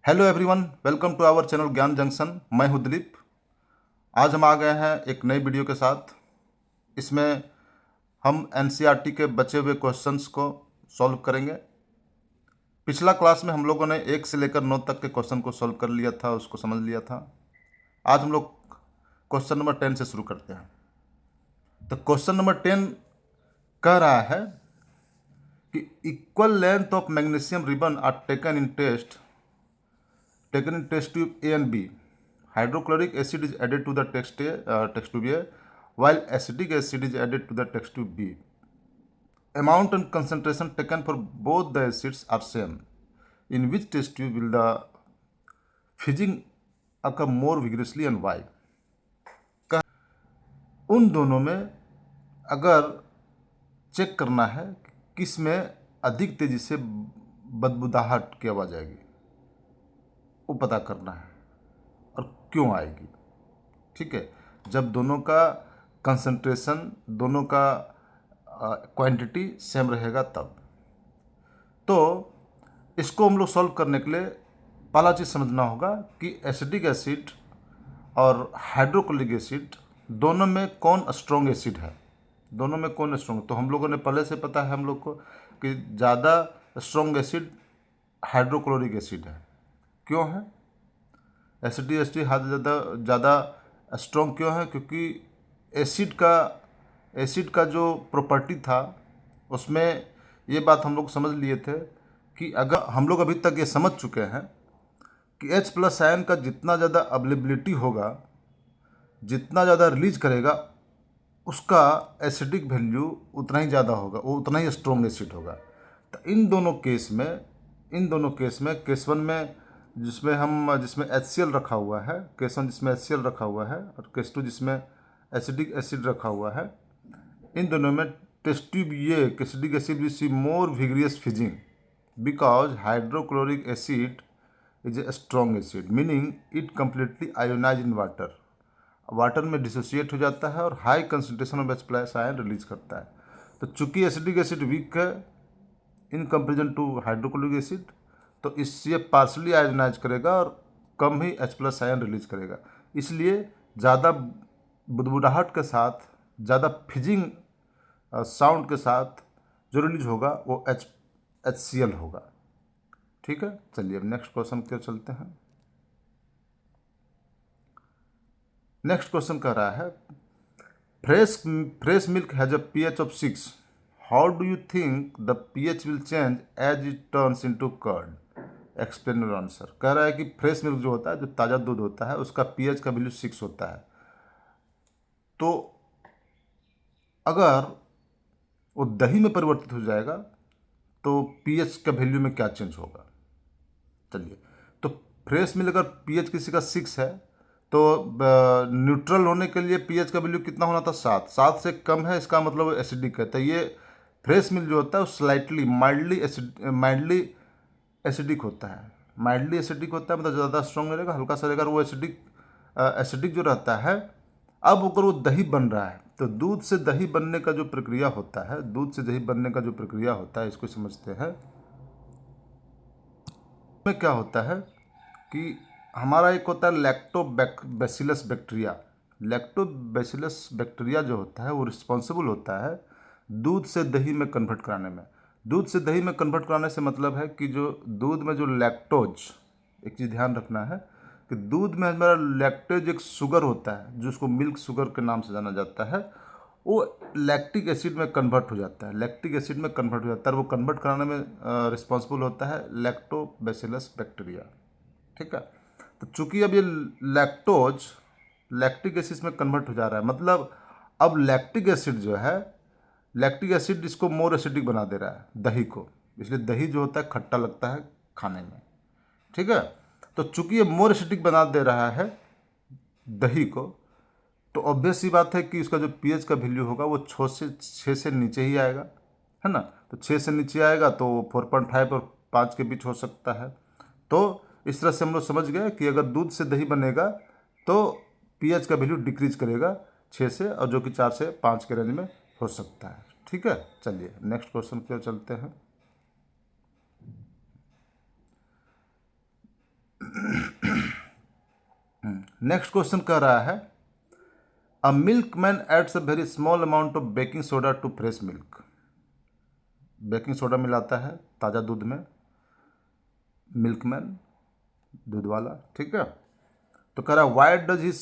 Hello everyone, welcome to our channel Gyan junction. मैं हूं दिलीप। आज हम आ गए हैं एक नई वीडियो के साथ। इसमें हम एनसीईआरटी के बचे हुए क्वेश्चंस को सॉल्व करेंगे। पिछला क्लास में हम लोगों ने 1 से लेकर 9 तक के क्वेश्चन को सॉल्व कर लिया था, उसको समझ लिया था। आज हम लोग क्वेश्चन नंबर 10 से शुरू करते हैं। तो क्वेश्चन नंबर 10 कह रहा है कि equal length of magnesium ribbon are taken in test tube A and B. Hydrochloric acid is added to the test tube A, while acetic acid is added to the test tube B. Amount and concentration taken for both the acids are same. In which test tube will the fizzing occur more vigorously and why? उन दोनों में अगर check करना है किस में अधिक तेजी से बदबूदाहट की आवाज आएगी, वो पता करना है और क्यों आएगी। ठीक है, जब दोनों का कंसंट्रेशन, दोनों का क्वांटिटी सेम रहेगा तब। तो इसको हम लोग सॉल्व करने के लिए पहला चीज़ समझना होगा कि एसिडिक एसिड और हाइड्रोक्लोरिक एसिड दोनों में कौन स्ट्रॉन्ग एसिड है, दोनों में कौन स्ट्रॉन्ग। तो हम लोगों ने पहले से पता है हम लोग को कि ज़्यादा स्ट्रॉन्ग एसिड हाइड्रोक्लोरिक एसिड है। क्यों है एसिडिक एसिड ज़्यादा स्ट्रॉन्ग क्यों है? क्योंकि एसिड का जो प्रॉपर्टी था उसमें ये बात हम लोग समझ लिए थे कि अगर हम लोग अभी तक ये समझ चुके हैं कि H+ आयन का जितना ज़्यादा अवेलेबिलिटी होगा, जितना ज़्यादा रिलीज करेगा, उसका एसिडिक वैल्यू उतना ही ज़्यादा होगा, वो उतना ही स्ट्रॉन्ग एसिड होगा। तो इन दोनों केस में केस वन में जिसमें HCl रखा हुआ है, केस वन जिसमें HCl रखा हुआ है और केस टू जिसमें एसिडिक एसिड रखा हुआ है, इन दोनों में टेस्ट ट्यूब ये acidic acid will see more vigorous fizzing because hydrochloric acid is a strong acid, meaning it completely ionize in water में डिसोसिएट हो जाता है और high concentration of H+ ion release करता है। तो चूंकि एसिडिक एसिड वीक है in comparison to hydrochloric acid, तो इससे पार्शली आयोनाइज करेगा और कम ही H+ आयन रिलीज करेगा। इसलिए ज़्यादा बुदबुदाहट के साथ, ज़्यादा फिजिंग साउंड के साथ जो रिलीज होगा वो HCl होगा। ठीक है, चलिए अब नेक्स्ट क्वेश्चन की ओर चलते हैं। नेक्स्ट क्वेश्चन कह रहा है fresh milk has a pH of 6. How do you think the pH will change as it turns into curd? Explain your answer. कह रहा है कि फ्रेश मिल्क जो होता है, जो ताज़ा दूध होता है, उसका pH का वैल्यू 6 होता है। तो अगर वो दही में परिवर्तित हो जाएगा तो pH का वैल्यू में क्या चेंज होगा? चलिए, तो फ्रेश मिल्क अगर pH किसी का 6 है तो न्यूट्रल होने के लिए pH का वैल्यू कितना होना था? 7 से कम है, इसका मतलब एसिडिक है। तो ये फ्रेश मिल्क जो होता है वो स्लाइटली माइल्डली एसिडिक होता है। माइल्डली एसिडिक होता है मतलब ज़्यादा स्ट्रॉन्ग रहेगा, हल्का सा रहेगा। वो एसिडिक जो रहता है, अब अगर वो दही बन रहा है तो दूध से दही बनने का जो प्रक्रिया होता है, इसको समझते हैं। में क्या होता है कि हमारा एक होता है लैक्टोबैसिलस बैक्टीरिया जो होता है वो रिस्पॉन्सिबल होता है दूध से दही में कन्वर्ट कराने में। दूध से दही में कन्वर्ट कराने से मतलब है कि जो दूध में जो लैक्टोज, एक चीज़ ध्यान रखना है कि दूध में हमारा लैक्टोज एक शुगर होता है जो उसको मिल्क शुगर के नाम से जाना जाता है, वो लैक्टिक एसिड में कन्वर्ट हो जाता है। वो कन्वर्ट कराने में रिस्पॉन्सिबल होता है लैक्टोबैसिलस बैक्टीरिया। ठीक है, तो चूंकि अब ये लैक्टोज लैक्टिक एसिड में कन्वर्ट हो जा रहा है, मतलब अब लैक्टिक एसिड इसको मोर एसिडिक बना दे रहा है दही को, इसलिए दही जो होता है खट्टा लगता है खाने में। ठीक है, तो चूंकि ये मोर एसिडिक बना दे रहा है दही को, तो ऑब्वियस सी बात है कि उसका जो pH का वैल्यू होगा वो 6 से नीचे ही आएगा, है ना। तो 6 से नीचे आएगा तो 4.5 और 5 के बीच हो सकता है। तो इस तरह से हम लोग समझ गए कि अगर दूध से दही बनेगा तो pH का वैल्यू डिक्रीज करेगा 6 से, और जो कि 4 से 5 के रेंज में हो सकता है। ठीक है, चलिए नेक्स्ट क्वेश्चन की ओर चलते हैं। नेक्स्ट क्वेश्चन कह रहा है a milkman adds a very small amount of baking soda to fresh milk. Baking soda मिलाता है ताज़ा दूध में मिल्कमैन, दूध वाला, ठीक है। तो कह रहा है why does he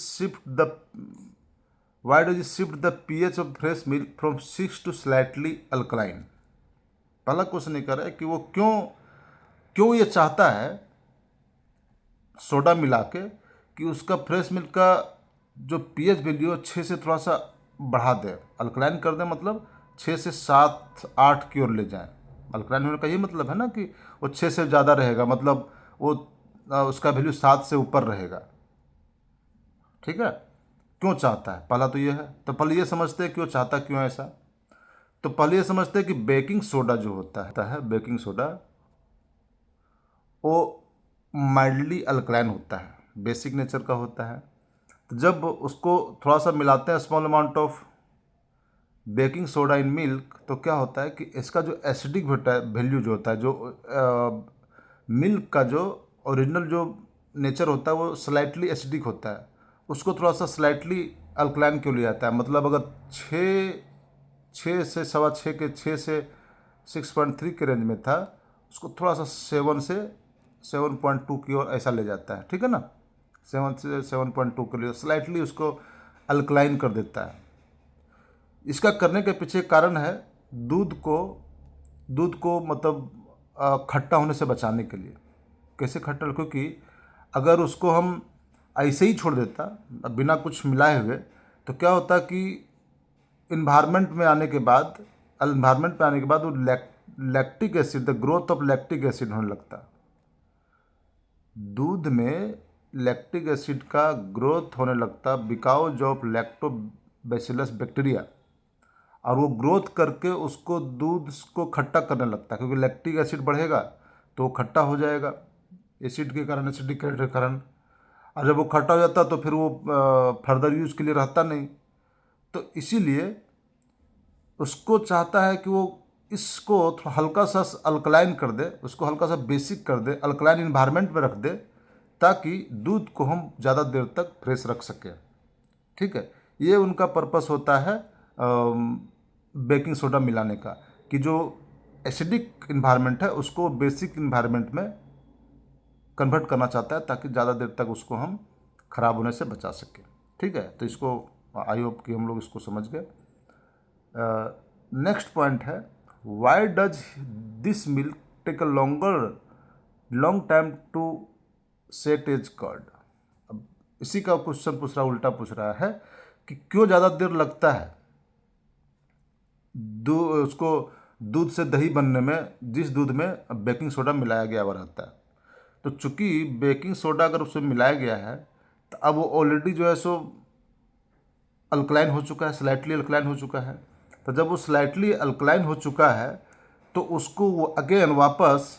shift the pH of fresh milk from 6 to slightly alkaline. पहला क्वेश्चन ये कर रहा है कि वो क्यों क्यों ये चाहता है सोडा मिला के कि उसका फ्रेश मिल्क का जो पीएच वैल्यू है 6 से थोड़ा सा बढ़ा दे, अल्कलाइन कर दे, मतलब 6 से 7 8 की ओर ले जाए। अल्कलाइन होने का ये मतलब है ना कि वो 6 से ज़्यादा रहेगा, मतलब वो उसका वैल्यू 7 से ऊपर रहेगा, ठीक है। क्यों चाहता है, पहला तो ये है। तो पहले ये समझते हैं कि वो चाहता क्यों है ऐसा। तो पहले ये समझते हैं कि बेकिंग सोडा जो होता है बेकिंग सोडा वो माइल्डली अल्कलाइन होता है, बेसिक नेचर का होता है। तो जब उसको थोड़ा सा मिलाते हैं small amount of baking soda in milk, तो क्या होता है कि इसका जो एसिडिक वैल्यू जो होता है, जो मिल्क का जो ओरिजिनल जो नेचर होता है वो स्लाइटली एसिडिक होता है, उसको थोड़ा सा स्लाइटली अल्कलाइन क्यों लिया जाता है। मतलब अगर 6 से 6.3 के रेंज में था, उसको थोड़ा सा 7 से 7.2 की ओर ऐसा ले जाता है, ठीक है ना। 7 से 7.2 के लिए स्लाइटली उसको अल्कलाइन कर देता है। इसका करने के पीछे कारण है दूध को मतलब खट्टा होने से बचाने के लिए। कैसे खट्टा, क्योंकि अगर उसको हम ऐसे ही छोड़ देता बिना कुछ मिलाए हुए, तो क्या होता कि इन्वायरमेंट में आने के बाद वो lactic acid, the growth of lactic acid होने लगता। दूध में लैक्टिक एसिड का ग्रोथ होने लगता बिकॉज ऑफ लैक्टोबैसिलस बैक्टीरिया, और वो ग्रोथ करके उसको दूध को खट्टा करने लगता है, क्योंकि लैक्टिक एसिड बढ़ेगा तो वो खट्टा हो जाएगा एसिड के कारण, एसिडिक के कारण। और जब वो खट्टा हो जाता तो फिर वो फर्दर यूज के लिए रहता नहीं। तो इसीलिए उसको चाहता है कि वो इसको थोड़ा हल्का सा अल्कलाइन कर दे, उसको हल्का सा बेसिक कर दे, अल्कलाइन इन्वायरमेंट में रख दे, ताकि दूध को हम ज़्यादा देर तक फ्रेश रख सकें, ठीक है। ये उनका पर्पस होता है बेकिंग सोडा मिलाने का, कि जो एसिडिक इन्वायरमेंट है उसको बेसिक इन्वायरमेंट में कन्वर्ट करना चाहता है, ताकि ज़्यादा देर तक उसको हम खराब होने से बचा सकें, ठीक है। तो इसको आई होप कि हम लोग इसको समझ गए। नेक्स्ट पॉइंट है why does this milk take a long time to set as curd. अब इसी का क्वेश्चन उल्टा पूछ रहा है कि क्यों ज़्यादा देर लगता है उसको दूध से दही बनने में, जिस दूध में बेकिंग सोडा मिलाया गया हुआ रहता है। तो चूंकि बेकिंग सोडा अगर उसमें मिलाया गया है, तो अब वो ऑलरेडी जो है सो अल्कलाइन हो चुका है, स्लाइटली अल्कलाइन हो चुका है। तो जब वो स्लाइटली अल्कलाइन हो चुका है, तो उसको वो अगेन वापस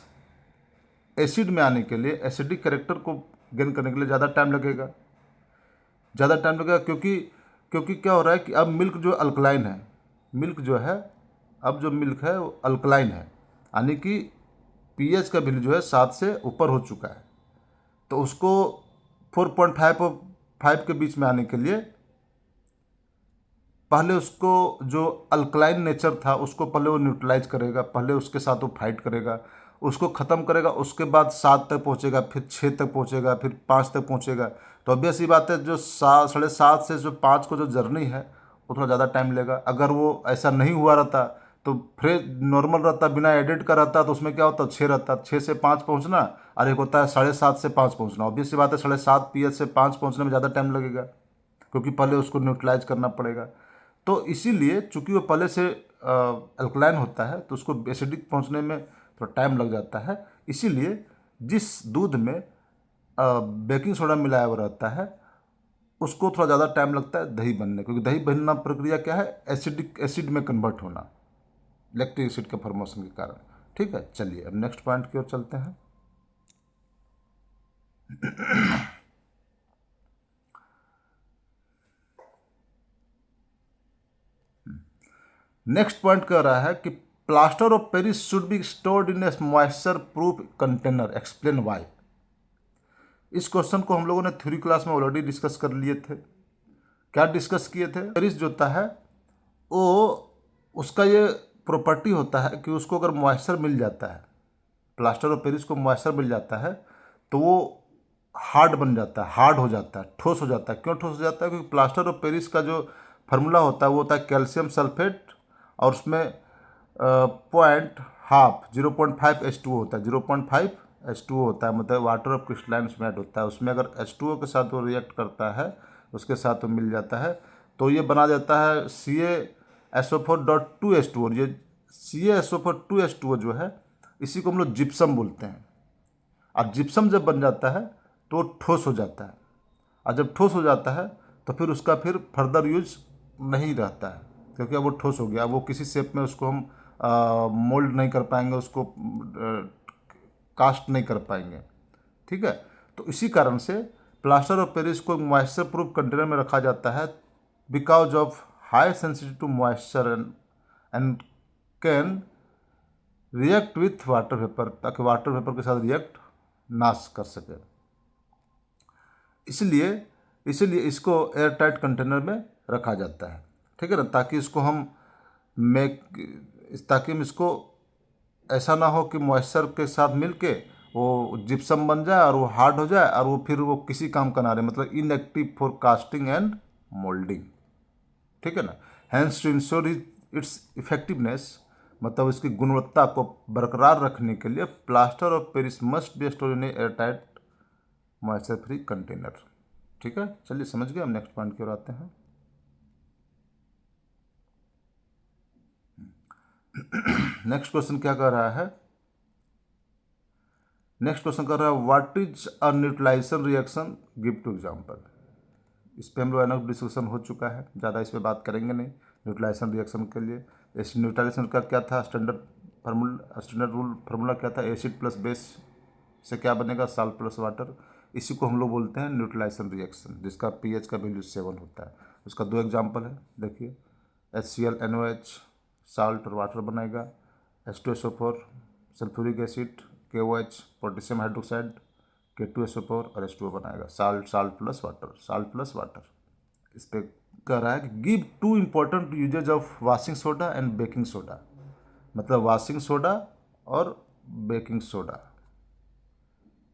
एसिड में आने के लिए, एसिडिक कैरेक्टर को गेन करने के लिए ज़्यादा टाइम लगेगा। क्योंकि क्योंकि क्या हो रहा है कि अब मिल्क जो अल्कलाइन है, अब जो मिल्क है वो अल्कलाइन है, यानी कि पीएच का वैल्यू जो है 7 से ऊपर हो चुका है। तो उसको 4.5 और 5 के बीच में आने के लिए पहले उसको जो अल्कलाइन नेचर था उसको पहले वो न्यूट्रलाइज करेगा, पहले उसके साथ वो फाइट करेगा, उसको ख़त्म करेगा, उसके बाद 7 तक पहुंचेगा, फिर 6 तक पहुंचेगा, फिर 5 तक पहुंचेगा। तो ऑब्वियस ही बात है, जो 7:30 से जो 5 को जो जर्नी है वो थोड़ा ज़्यादा टाइम लेगा। अगर वो ऐसा नहीं हुआ रहता, तो फ्रेश नॉर्मल रहता, बिना एडिट का रहता, तो उसमें क्या होता, 6 रहता, 6 से 5 पहुँचना, और एक होता है 7:30 से 5 पहुँचना। ऑब्वियस सी बात है 7:30 पीएच से 5 पहुँचने में ज़्यादा टाइम लगेगा, क्योंकि पहले उसको न्यूट्रलाइज करना पड़ेगा। तो इसीलिए चूंकि वो पहले से अल्कलाइन होता है, तो उसको एसिडिक पहुंचने में थोड़ा टाइम लग जाता है। इसीलिए जिस दूध में बेकिंग सोडा मिलाया हुआ रहता है उसको थोड़ा ज़्यादा टाइम लगता है दही बनने, क्योंकि दही बनना प्रक्रिया क्या है, एसिड में कन्वर्ट होना, लैक्टिक एसिड के फॉर्मेशन के कारण, ठीक है। चलिए अब नेक्स्ट पॉइंट की ओर चलते हैं। नेक्स्ट पॉइंट कह रहा है कि plaster of Paris should be stored in A moisture proof container, explain why. इस क्वेश्चन को हम लोगों ने थ्योरी क्लास में ऑलरेडी डिस्कस कर लिए थे। क्या डिस्कस किए थे? पेरिस जो होता है वो उसका ये प्रॉपर्टी होता है कि उसको अगर मॉइस्चर मिल जाता है, प्लास्टर ऑफ पेरिस को मॉइस्चर मिल जाता है तो वो हार्ड बन जाता है, हार्ड हो जाता है, ठोस हो जाता है। क्यों ठोस हो जाता है? क्योंकि प्लास्टर ऑफ पेरिस का जो फार्मूला होता है वो होता है कैल्शियम सल्फेट और उसमें पॉइंट हाफ 0.5 H2O होता है, 0.5 H2O होता है, मतलब वाटर ऑफ क्रिस्टलाइन उसमें ऐड होता है। उसमें अगर H2O के साथ वो रिएक्ट करता है, उसके साथ वो मिल जाता है तो ये बना जाता है CaSO4.2H2O। ये CaSO4.2H2O जो है इसी को हम लोग जिप्सम बोलते हैं। और जिप्सम जब बन जाता है तो वो ठोस हो जाता है, और जब ठोस हो जाता है तो फिर उसका फिर फर्दर यूज नहीं रहता है, क्योंकि अब वो ठोस हो गया। अब वो किसी शेप में उसको हम मोल्ड नहीं कर पाएंगे, उसको कास्ट नहीं कर पाएंगे। ठीक है, तो इसी कारण से प्लास्टर ऑफ पेरिस को मॉइस्चर प्रूफ कंटेनर में रखा जाता है because of high sensitive to moisture and can react with water vapour, ताकि वाटर वेपर के साथ रिएक्ट ना कर सके। इसलिए इसलिए इसको एयर टाइट कंटेनर में रखा जाता है। ठीक है ना, ताकि इसको हम ताकि हम इसको ऐसा ना हो कि मॉइस्चर के साथ मिलके वो जिप्सम बन जाए और वो हार्ड हो जाए और वो फिर वो किसी काम का ना रहे, मतलब inactive for casting and moulding. ठीक है ना, hence to ensure its effectiveness, मतलब इसकी गुणवत्ता को बरकरार रखने के लिए plaster of Paris must be stored in air tight moisture free container. ठीक है, चलिए समझ गए। हम नेक्स्ट पॉइंट की ओर आते हैं। नेक्स्ट क्वेश्चन क्या कर रहा है? नेक्स्ट क्वेश्चन कर रहा है what is a neutralisation reaction, give two example. इस पर हम लोग एनफ डिस्कशन हो चुका है, ज़्यादा इस पर बात करेंगे नहीं। न्यूट्रलाइजेशन रिएक्शन के लिए इस न्यूट्रलाइजेशन का क्या था स्टैंडर्ड रूल फार्मूला क्या था? एसिड प्लस बेस से क्या बनेगा? Salt plus water. इसी को हम लोग बोलते हैं न्यूट्रलाइजेशन रिएक्शन, जिसका पीएच का वैल्यू 7 होता है। उसका 2 एग्जाम्पल है, देखिए। HCl NOH साल्ट और वाटर बनाएगा, H2SO4 sulphuric acid, KOH potassium hydroxide, K2SO4 और H2O बनाएगा। Salt salt plus water, salt plus water. इस पर कह रहा है कि give 2 important uses of washing soda and baking soda, मतलब वाशिंग सोडा और बेकिंग सोडा,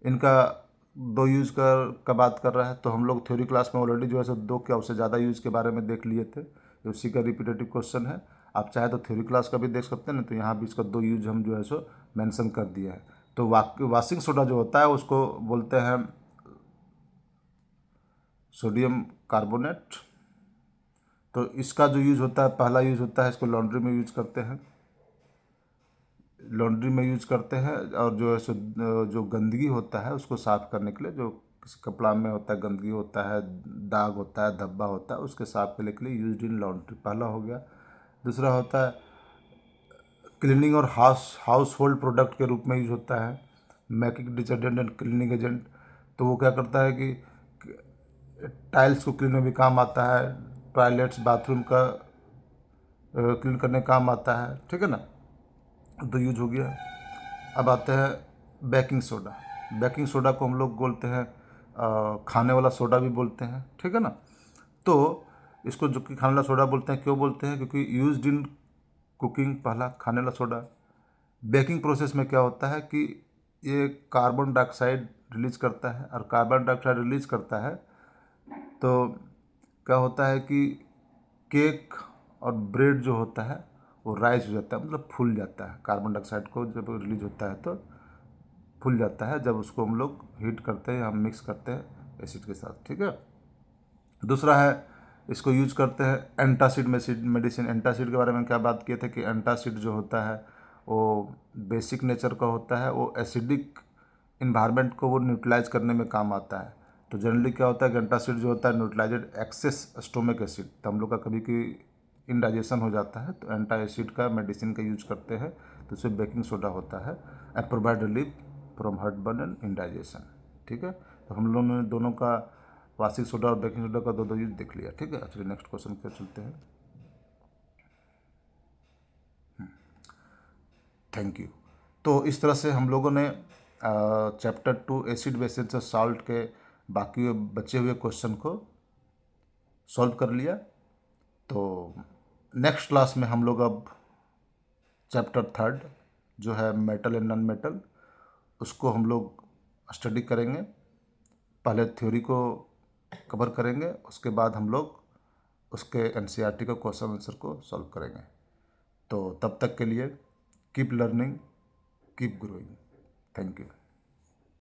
इनका 2 यूज का बात कर रहा है। तो हम लोग थ्योरी क्लास में ऑलरेडी जो है सो 2 क्या उससे ज़्यादा यूज के बारे में देख लिए थे, उसी का रिपीटेटिव क्वेश्चन है। आप चाहे तो थ्योरी क्लास का भी देख सकते हैं ना, तो यहाँ भी इसका 2 यूज हम जो है सो मेंशन कर दिया है। तो वाशिंग सोडा जो होता है उसको बोलते हैं सोडियम कार्बोनेट। तो इसका जो यूज होता है, पहला यूज होता है इसको लॉन्ड्री में यूज करते हैं, लॉन्ड्री में यूज करते हैं। और जो है सो जो गंदगी होता है उसको साफ़ करने के लिए, जो किसी कपड़ा में होता है गंदगी होता है, दाग होता है, धब्बा होता है, उसके साफ करने के लिए यूज इन लॉन्ड्री, पहला हो गया। दूसरा होता है क्लीनिंग और हाउस होल्ड प्रोडक्ट के रूप में यूज होता है, making detergent and cleaning agent. तो वो क्या करता है कि टाइल्स को क्लीन में भी काम आता है, टॉयलेट्स बाथरूम का क्लीन करने काम आता है। ठीक है ना, तो यूज हो गया। अब आते हैं बेकिंग सोडा। बेकिंग सोडा को हम लोग बोलते हैं खाने वाला सोडा भी बोलते हैं। ठीक है ना, तो इसको जो कि खाने वाला सोडा बोलते हैं, क्यों बोलते हैं? क्योंकि यूज्ड इन कुकिंग, पहला खाने वाला सोडा। बेकिंग प्रोसेस में क्या होता है कि ये कार्बन डाइऑक्साइड रिलीज करता है, और कार्बन डाइऑक्साइड रिलीज करता है तो क्या होता है कि केक और ब्रेड जो होता है वो राइज हो जाता है, मतलब फूल जाता है। कार्बन डाइऑक्साइड को जब रिलीज होता है तो फूल जाता है, जब उसको हम लोग हीट करते हैं, हम मिक्स करते हैं एसिड के साथ। ठीक है, दूसरा है इसको यूज करते हैं एंटासिड मेडिसिन। एंटासिड के बारे में क्या बात किए थे कि एंटासिड जो होता है वो बेसिक नेचर का होता है, वो एसिडिक इन्वायरमेंट को वो न्यूट्रलाइज करने में काम आता है। तो जनरली क्या होता है कि एंटासिड जो होता है न्यूट्रलाइजेड एक्सेस स्टोमिक एसिड, तो हम लोग का कभी कभी इंडाइजेशन हो जाता है तो एंटा एसिड का मेडिसिन का यूज करते हैं, तो उससे बेकिंग सोडा होता है and provide relief from heart burn and indigestion. ठीक है, तो हम लोगों ने दोनों का वाशिंग सोडा और बेकिंग सोडा का 2 यूज देख लिया। ठीक है, चलिए नेक्स्ट क्वेश्चन पे चलते हैं। Thank you. तो इस तरह से हम लोगों ने चैप्टर 2 एसिड बेसिस और साल्ट के बाकी बचे हुए क्वेश्चन को सॉल्व कर लिया। तो नेक्स्ट क्लास में हम लोग अब चैप्टर 3 जो है मेटल एंड नॉन मेटल, उसको हम लोग स्टडी करेंगे। पहले थ्योरी को कवर करेंगे, उसके बाद हम लोग उसके एनसीईआरटी का क्वेश्चन आंसर को सॉल्व करेंगे। तो तब तक के लिए keep learning, keep growing. Thank you.